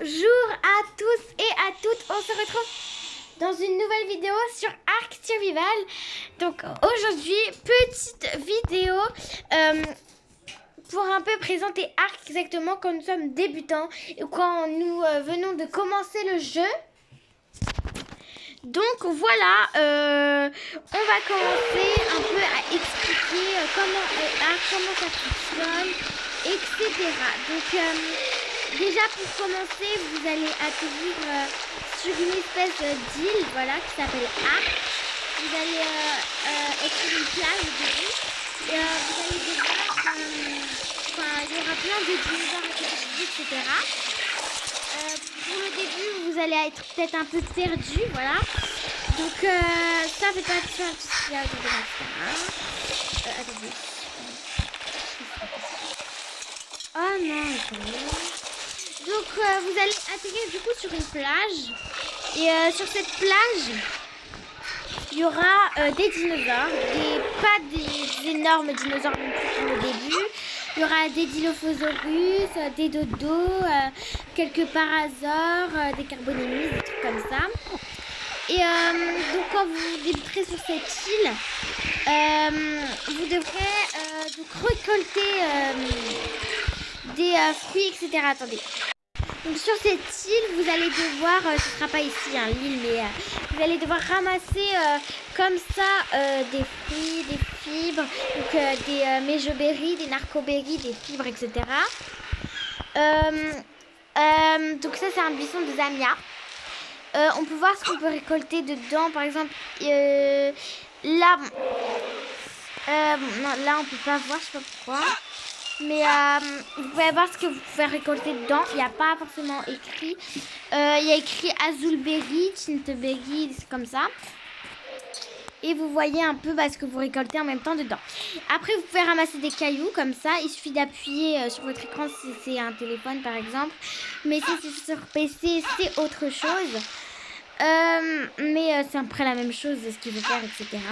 Bonjour à tous et à toutes, on se retrouve dans une nouvelle vidéo sur Ark Survival. Donc aujourd'hui, petite vidéo pour un peu présenter Ark exactement quand nous sommes débutants et quand nous venons de commencer le jeu. Donc voilà, on va commencer un peu à expliquer comment est Ark, comment ça fonctionne, etc. Donc déjà pour commencer, vous allez atterrir sur une espèce d'île, voilà, qui s'appelle Ark. Vous allez être sur une plage au début. Et vous allez devoir, il y aura plein de dinosaures, etc. Pour le début, vous allez être peut-être un peu perdu, voilà. Donc ça, faites pas attention à tout ce qu'il y a autour de moi. Attendez. Oh non, attendez. Donc vous allez atterrir du coup sur une plage. Et sur cette plage, il y aura des dinosaures. Pas des énormes dinosaures non plus pour le début. Il y aura des Dilophosaurus, des dodos, quelques parasaures, des carbonémides, des trucs comme ça. Et donc quand vous débuterez sur cette île, vous devrez donc récolter des fruits, etc. Attendez. Donc sur cette île, vous allez devoir, ce ne sera pas ici l'île, mais vous allez devoir ramasser comme ça des fruits, des fibres, donc des méjoberries, des narcoberries, des fibres, etc. Donc ça c'est un buisson de Zamia. On peut voir ce qu'on peut récolter dedans, par exemple là, non, là on peut pas voir, je sais pas pourquoi. Mais vous pouvez voir ce que vous pouvez récolter dedans. Il n'y a pas forcément écrit. Il y a écrit Azulberry, Tintberry, c'est comme ça. Et vous voyez un peu ce que vous récoltez en même temps dedans. Après, vous pouvez ramasser des cailloux comme ça. Il suffit d'appuyer sur votre écran si c'est un téléphone par exemple. Mais si c'est sur PC, c'est autre chose. Mais c'est à peu près la même chose de ce qu'il veut faire, etc.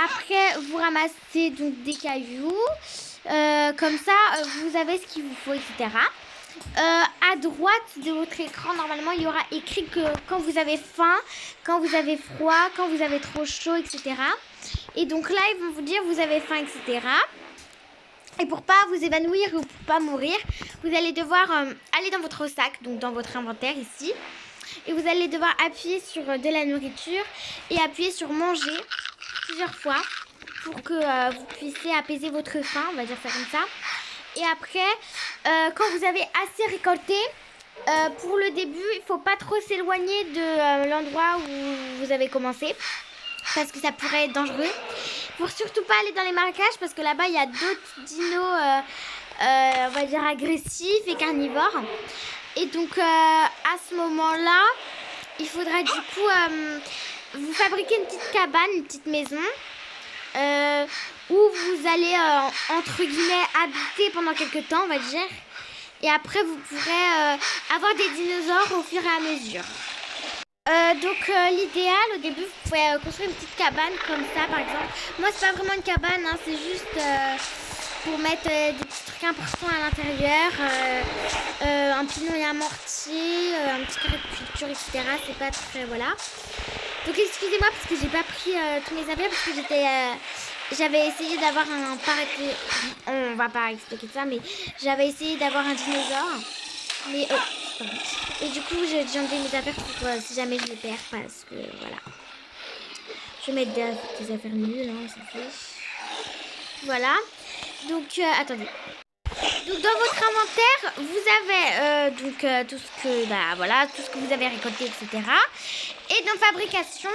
Après, vous ramassez donc des cailloux. Comme ça, vous avez ce qu'il vous faut, etc. À droite de votre écran, normalement, il y aura écrit que quand vous avez faim, quand vous avez froid, quand vous avez trop chaud, etc. Et donc là, ils vont vous dire vous avez faim, etc. Et pour pas vous évanouir ou pour pas mourir, vous allez devoir aller dans votre sac, donc dans votre inventaire ici. Et vous allez devoir appuyer sur de la nourriture et appuyer sur manger plusieurs fois pour que vous puissiez apaiser votre faim, on va dire ça comme ça. Et après, quand vous avez assez récolté, pour le début, il ne faut pas trop s'éloigner de l'endroit où vous avez commencé, parce que ça pourrait être dangereux. Il ne faut surtout pas aller dans les marécages, parce que là-bas, il y a d'autres dinos, on va dire, agressifs et carnivores. Et donc, à ce moment-là, il faudra du coup vous fabriquer une petite cabane, une petite maison, où vous allez, entre guillemets, habiter pendant quelques temps, on va dire. Et après, vous pourrez avoir des dinosaures au fur et à mesure. Donc, l'idéal, au début, vous pouvez construire une petite cabane comme ça, par exemple. Moi, c'est pas vraiment une cabane, hein, c'est juste pour mettre des petits trucs importants à l'intérieur. Un pilon et un mortier, un petit carré de culture, etc. C'est pas très... Voilà. Donc excusez-moi parce que j'ai pas pris tous mes affaires parce que j'avais essayé d'avoir un on va pas expliquer ça, mais j'avais essayé d'avoir un dinosaure, mais et du coup j'ai enlevé mes affaires pour si jamais je les perds parce que voilà. Je vais mettre des affaires nulles, hein, ça fait. Voilà. Donc attendez. Donc dans votre inventaire, vous avez tout ce que voilà, tout ce que vous avez récolté, etc. Et dans fabrication,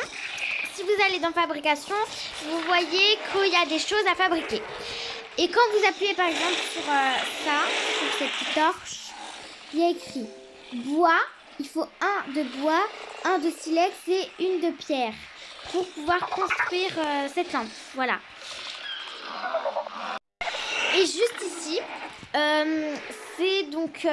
si vous allez dans fabrication, vous voyez qu'il y a des choses à fabriquer. Et quand vous appuyez par exemple sur ça, sur cette petite torche, il y a écrit bois. Il faut un de bois, un de silex et une de pierre pour pouvoir construire cette lampe. Voilà. Et juste ici, c'est donc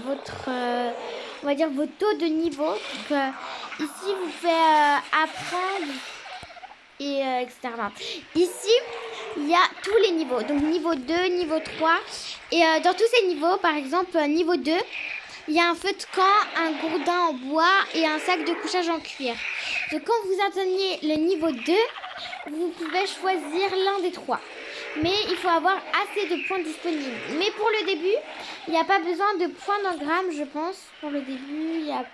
votre, on va dire vos taux de niveau. Donc, ici, vous faites apprendre et etc. Ici, il y a tous les niveaux. Donc, niveau 2, niveau 3. Et dans tous ces niveaux, par exemple, niveau 2, il y a un feu de camp, un gourdin en bois et un sac de couchage en cuir. Donc quand vous atteignez le niveau 2, vous pouvez choisir l'un des 3. Mais il faut avoir assez de points disponibles. Mais pour le début, il n'y a pas besoin de points d'engramme, je pense. Pour le début, il y a...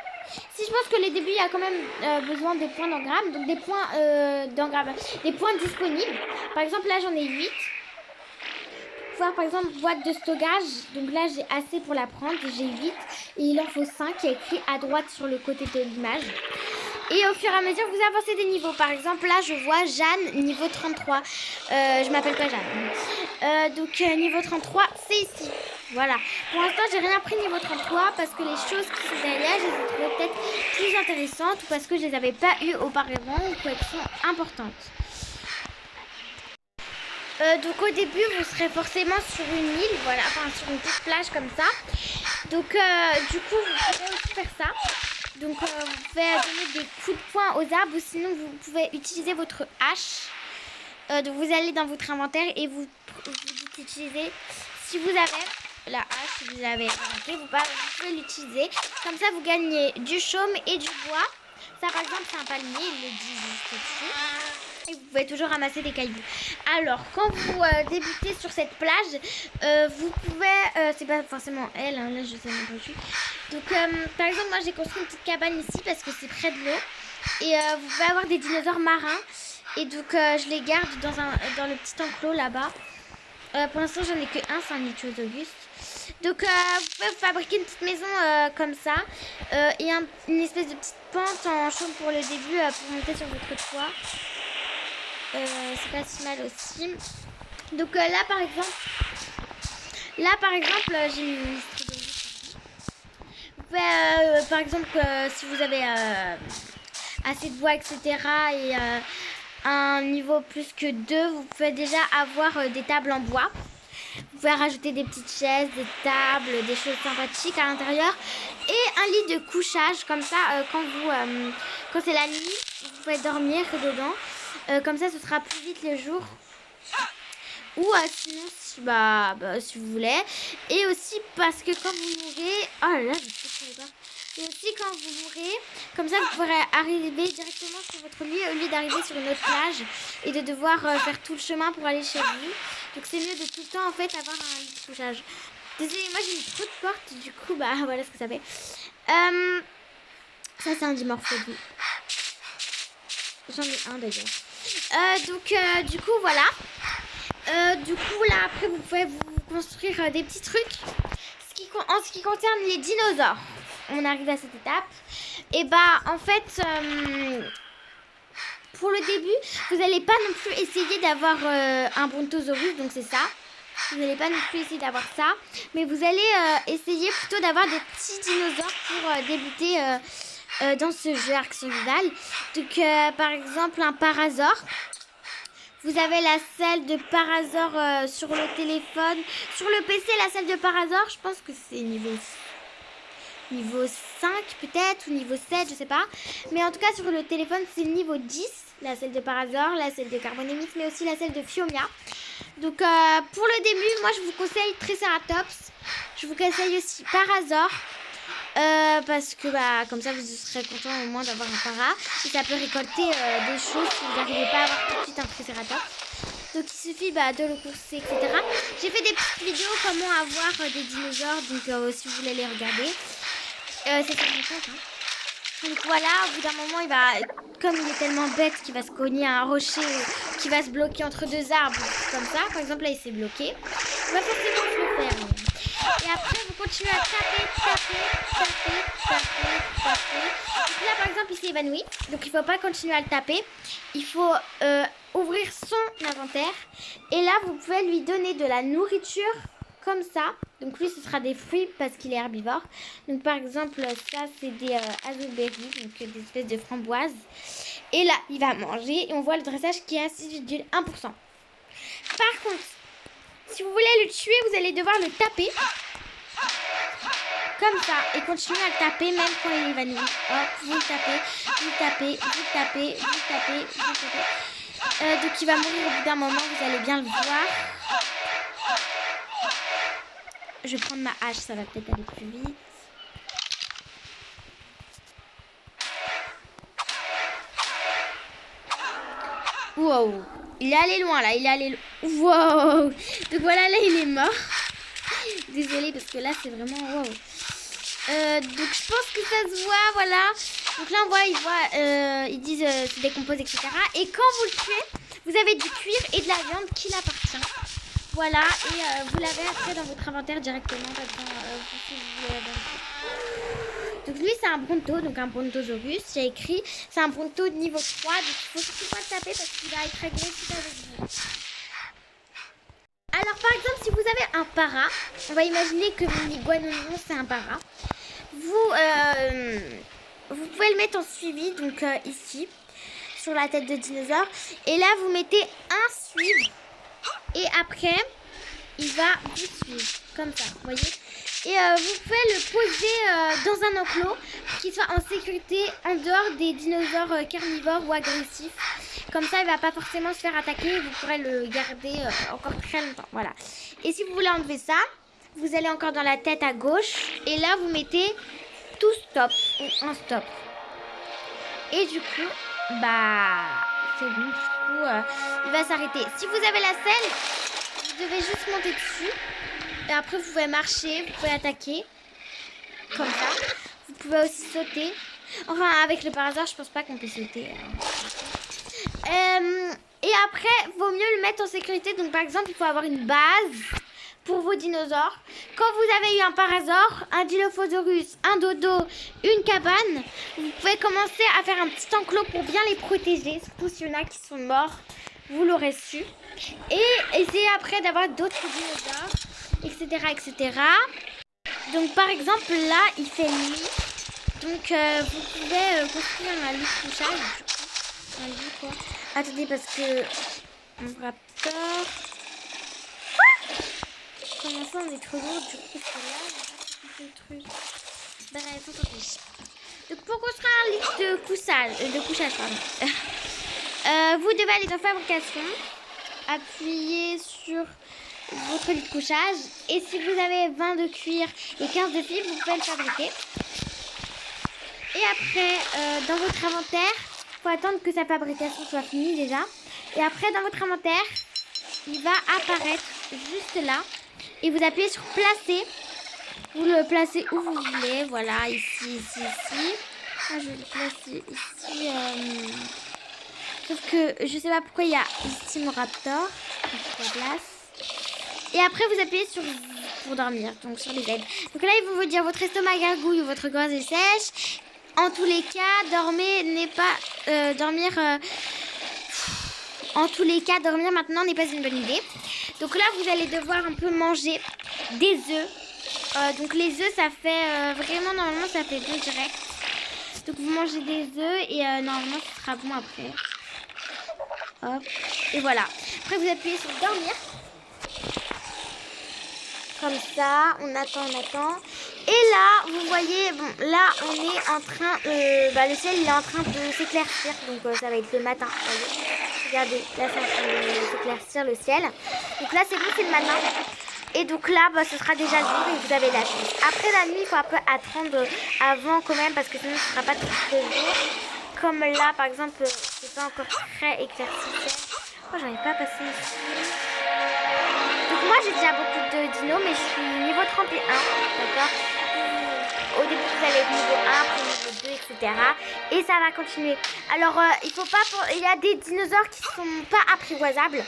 Si, je pense que le début, il y a quand même besoin des points d'engramme. Donc des points d'engramme, des points disponibles. Par exemple, là, j'en ai 8. Voir par exemple boîte de stockage, donc là j'ai assez pour la prendre, j'ai 8 et il en faut 5 qui est écrit à droite sur le côté de l'image. Et au fur et à mesure vous avancez des niveaux, par exemple là je vois Jeanne niveau 33, je m'appelle pas Jeanne, donc niveau 33 c'est ici, voilà. Pour l'instant j'ai rien pris niveau 33 parce que les choses qui sont derrière je les ai trouvées peut-être plus intéressantes ou parce que je les avais pas eues auparavant ou qu'elles sont importantes. Donc au début vous serez forcément sur une île, voilà, enfin sur une petite plage comme ça. Donc du coup vous pouvez aussi faire ça. Donc vous pouvez donner des coups de poing aux arbres ou sinon vous pouvez utiliser votre hache. Donc vous allez dans votre inventaire et vous utilisez, si vous avez la hache, si vous avez vous pouvez l'utiliser. Comme ça vous gagnez du chaume et du bois. Ça par exemple c'est un palmier, il le dit juste dessus. Et vous pouvez toujours ramasser des cailloux. Alors, quand vous débutez sur cette plage, vous pouvez... c'est pas forcément elle, hein, là je sais même pas où je suis. Donc, par exemple, moi j'ai construit une petite cabane ici parce que c'est près de l'eau. Et vous pouvez avoir des dinosaures marins. Et donc, je les garde dans le petit enclos là-bas. Pour l'instant, j'en ai que un, c'est un Ichthyosaurus. Donc, vous pouvez fabriquer une petite maison comme ça. Et une espèce de petite pente en chaume pour le début pour monter sur votre toit. C'est pas si mal aussi. Donc là par exemple j'ai une liste de vous pouvez par exemple si vous avez assez de bois etc et un niveau plus que 2 vous pouvez déjà avoir des tables en bois. Vous pouvez rajouter des petites chaises, des tables, des choses sympathiques à l'intérieur et un lit de couchage comme ça quand c'est la nuit vous pouvez dormir dedans. Comme ça, ce sera plus vite le jour. Ou sinon, si vous voulez. Et aussi parce que quand vous mourrez... Oh là là, je sais pas. Et aussi quand vous mourrez, comme ça, vous pourrez arriver directement sur votre lit au lieu d'arriver sur une autre plage et de devoir faire tout le chemin pour aller chez vous. Donc c'est mieux de tout le temps, en fait, avoir un lit de couchage. Désolée, moi j'ai une trop de porte. Du coup, voilà ce que ça fait. Ça, c'est un dimorphodon. J'en ai un d'ailleurs. Du coup, voilà. Du coup, là, après, vous pouvez vous construire des petits trucs. En ce qui concerne les dinosaures, on arrive à cette étape. Et en fait, pour le début, vous n'allez pas non plus essayer d'avoir un brontosaurus, donc c'est ça. Vous n'allez pas non plus essayer d'avoir ça. Mais vous allez essayer plutôt d'avoir des petits dinosaures pour débuter dans ce jeu Ark Survival. Donc par exemple un parasaure. Vous avez la salle de parasaure sur le téléphone. Sur le PC la salle de parasaure je pense que c'est niveau 5 peut-être ou niveau 7 je sais pas. Mais en tout cas sur le téléphone c'est niveau 10. La salle de parasaure, la salle de Carbonemys mais aussi la salle de Phiomia. Donc pour le début moi je vous conseille Triceratops. Je vous conseille aussi parasaure. Parce que comme ça vous serez content au moins d'avoir un para et ça peut récolter des choses si vous n'arrivez pas à avoir tout de suite un triceratops. Donc il suffit de le courser etc. J'ai fait des petites vidéos comment avoir des dinosaures donc si vous voulez les regarder c'est sur mon compte hein. Donc voilà au bout d'un moment comme il est tellement bête qu'il va se cogner à un rocher qui va se bloquer entre deux arbres comme ça par exemple là il s'est bloqué il va forcément se le faire et après vous continuez à taper. Donc là par exemple il s'est évanoui. Donc il ne faut pas continuer à le taper. Il faut ouvrir son inventaire. Et là vous pouvez lui donner de la nourriture comme ça. Donc lui ce sera des fruits parce qu'il est herbivore. Donc par exemple ça c'est des azulberries, donc des espèces de framboises. Et là il va manger et on voit le dressage qui est à 6,1%. Par contre si vous voulez le tuer vous allez devoir le taper. Comme ça, et continuez à le taper même quand il est évanoui. Hop, vous le tapez, vous le tapez, vous le tapez, vous le tapez, vous le tapez. Donc il va mourir au bout d'un moment, vous allez bien le voir. Je vais prendre ma hache, ça va peut-être aller plus vite. Wow. Il est allé loin là, il est allé... Wow. Donc voilà, là il est mort. Désolée parce que là c'est vraiment... Wow. Donc je pense que ça se voit, voilà. Donc là on voit, ils disent se décompose, etc. Et quand vous le tuez, vous avez du cuir et de la viande qui l'appartient. Voilà, et vous l'avez après dans votre inventaire directement. Donc lui c'est un bronto, donc un brontosaurus. J'ai écrit, c'est un bronto de niveau 3, donc il faut surtout pas le taper parce qu'il va être agressif avec vous. Alors par exemple si vous avez un para, on va imaginer que mon iguanodon c'est un para. Vous pouvez le mettre en suivi, donc ici, sur la tête de dinosaure. Et là, vous mettez un suivre. Et après, il va vous suivre, comme ça, vous voyez. Et vous pouvez le poser dans un enclos pour qu'il soit en sécurité en dehors des dinosaures carnivores ou agressifs. Comme ça, il ne va pas forcément se faire attaquer. Vous pourrez le garder encore très longtemps, voilà. Et si vous voulez enlever ça, vous allez encore dans la tête à gauche. Et là, vous mettez tout stop ou un stop. Et du coup, bah, c'est bon. Du coup, il va s'arrêter. Si vous avez la selle, vous devez juste monter dessus. Et après, vous pouvez marcher, vous pouvez attaquer. Comme ça. Vous pouvez aussi sauter. Enfin, avec le parasol, je pense pas qu'on peut sauter. Et après, vaut mieux le mettre en sécurité. Donc, par exemple, il faut avoir une base pour vos dinosaures. Quand vous avez eu un parasaure, un dilophosaurus, un dodo, une cabane, vous pouvez commencer à faire un petit enclos pour bien les protéger. Surtout s'il y en a qui sont morts, vous l'aurez su. Et essayez après d'avoir d'autres dinosaures, etc., etc. Donc par exemple là, il fait nuit. Donc vous pouvez construire un lit de couchage. Du coup, un lit quoi. Attendez parce que mon raptor... Comment ça, on est trop lourd, du coup, c'est là, le truc. Bref, attendez. Donc, pour construire un lit de couchage, pardon. Vous devez aller dans fabrication, appuyer sur votre lit de couchage. Et si vous avez 20 de cuir et 15 de fil, vous pouvez le fabriquer. Et après, dans votre inventaire, il faut attendre que sa fabrication soit finie déjà. Et après, dans votre inventaire, il va apparaître juste là. Et vous appuyez sur placer. Vous le placez où vous voulez. Voilà, ici, ici, ici. Moi, je vais le placer ici. Sauf que je sais pas pourquoi il y a ici mon raptor. Et après, vous appuyez sur pour dormir. Donc, sur les aides. Donc là, il va vous dire votre estomac gargouille ou votre gorge est sèche. En tous les cas, dormir n'est pas... En tous les cas, dormir maintenant n'est pas une bonne idée. Donc là, vous allez devoir un peu manger des œufs. Donc les œufs, ça fait vraiment, normalement, ça fait bon direct. Donc vous mangez des œufs et normalement, ce sera bon après. Hop. Et voilà. Après, vous appuyez sur dormir. Comme ça, on attend, on attend. Et là, vous voyez, bon, là, on est en train... le ciel, il est en train de s'éclaircir. Donc ça va être le matin, vous voyez. Regardez, là c'est en train de s'éclaircir le ciel. Donc là c'est bon, c'est le matin. Et donc là, bah, ce sera déjà le jour et vous avez la chance. Après la nuit, il faut un peu attendre avant quand même parce que sinon ce ne sera pas tout le jour. Comme là, par exemple, c'est pas encore très éclairci. Oh, j'arrive pas à passer ici. Donc moi j'ai déjà beaucoup de dinos, mais je suis niveau 31, d'accord. Au début vous allez être niveau 1, après niveau 2, etc. Et ça va continuer. Alors il faut pas il y a des dinosaures qui sont pas apprivoisables.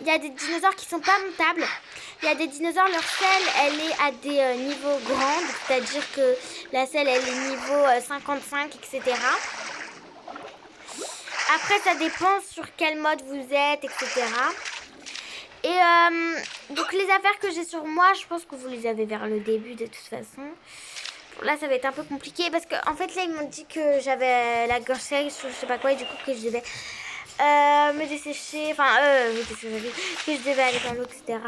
Il y a des dinosaures qui sont pas montables. Il y a des dinosaures, leur selle elle est à des niveaux grands. C'est-à-dire que la selle elle est niveau 55, etc. Après ça dépend sur quel mode vous êtes, etc. Et donc les affaires que j'ai sur moi, je pense que vous les avez vers le début de toute façon. Là ça va être un peu compliqué parce qu'en fait là ils m'ont dit que j'avais la gorge sèche, je sais pas quoi, et du coup que je devais me dessécher, enfin que je devais aller dans l'eau, etc.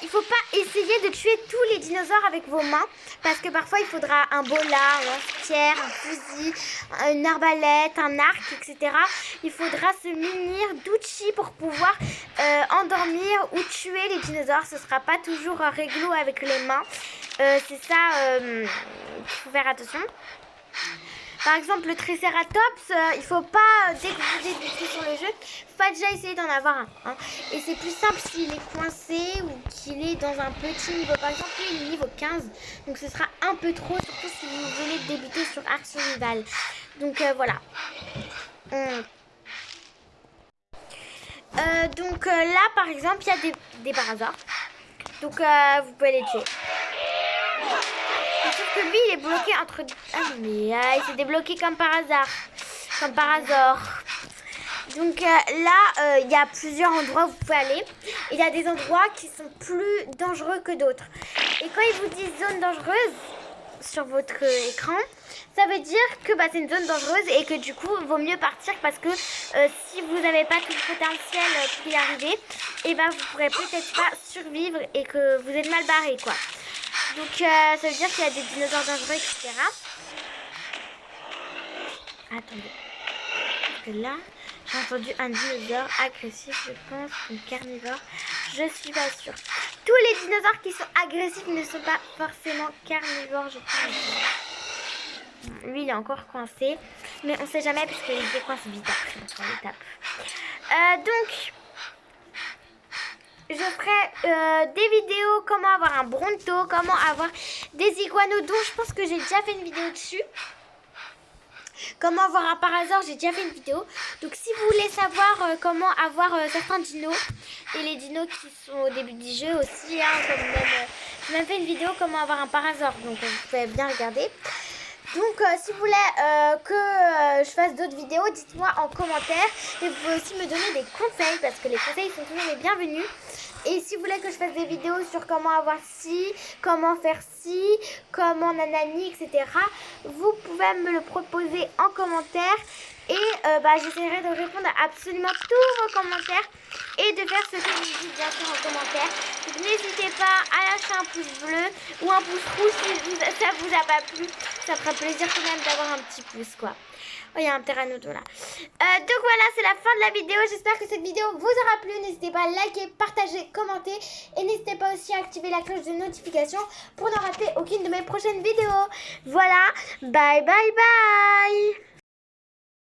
Il faut pas essayer de tuer tous les dinosaures avec vos mains parce que parfois il faudra un bola, un lance-pierre, un fusil, une arbalète, un arc, etc. Il faudra se munir d'outils pour pouvoir endormir ou tuer les dinosaures. Ce sera pas toujours réglo avec les mains. C'est ça qu'il faut faire attention. Par exemple, le Triceratops, il faut pas, dès que vous débutez sur le jeu, faut pas déjà essayer d'en avoir un. Hein. Et c'est plus simple s'il est coincé ou qu'il est dans un petit niveau. Par exemple, lui, il est niveau 15, donc ce sera un peu trop, surtout si vous venez de débuter sur Arc Survival. Donc voilà. Donc là, par exemple, il y a des parasaures. Donc vous pouvez les tuer. Sauf que lui, il est bloqué entre... Ah mais il s'est débloqué comme par hasard. Comme par hasard. Donc là, il y a plusieurs endroits où vous pouvez aller. Il y a des endroits qui sont plus dangereux que d'autres. Et quand ils vous disent zone dangereuse sur votre écran, ça veut dire que c'est une zone dangereuse et que du coup, il vaut mieux partir parce que si vous n'avez pas tout le potentiel pour y arriver, et vous ne pourrez peut-être pas survivre et que vous êtes mal barré, quoi. Donc, ça veut dire qu'il y a des dinosaures dangereux, etc. Attendez. Parce que là, j'ai entendu un dinosaure agressif, je pense, un carnivore. Je suis pas sûre. Tous les dinosaures qui sont agressifs ne sont pas forcément carnivores, je pense. Lui, il est encore coincé. Mais on sait jamais parce qu'il se décoince vite après dans l'étape. Donc, je ferai des vidéos comment avoir un bronto, comment avoir des iguanodons. Je pense que j'ai déjà fait une vidéo dessus. Comment avoir un parasaure, j'ai déjà fait une vidéo. Donc si vous voulez savoir comment avoir certains dinos et les dinos qui sont au début du jeu aussi, hein, j'ai même fait une vidéo comment avoir un parasaure. Donc vous pouvez bien regarder. Donc si vous voulez que je fasse d'autres vidéos, dites-moi en commentaire. Et vous pouvez aussi me donner des conseils parce que les conseils sont toujours les bienvenus. Et si vous voulez que je fasse des vidéos sur comment avoir ci, comment faire ci, comment nanani, etc. Vous pouvez me le proposer en commentaire. Et j'essaierai de répondre à absolument tous vos commentaires et de faire ce que je vous dis bien sûr en commentaire. Donc n'hésitez pas à lâcher un pouce bleu ou un pouce rouge si ça vous a pas plu. Ça fera plaisir quand même d'avoir un petit pouce quoi. Oh, il y a un pteranodon là. Donc voilà, c'est la fin de la vidéo. J'espère que cette vidéo vous aura plu. N'hésitez pas à liker, partager, commenter. Et n'hésitez pas aussi à activer la cloche de notification pour ne rater aucune de mes prochaines vidéos. Voilà, bye bye bye.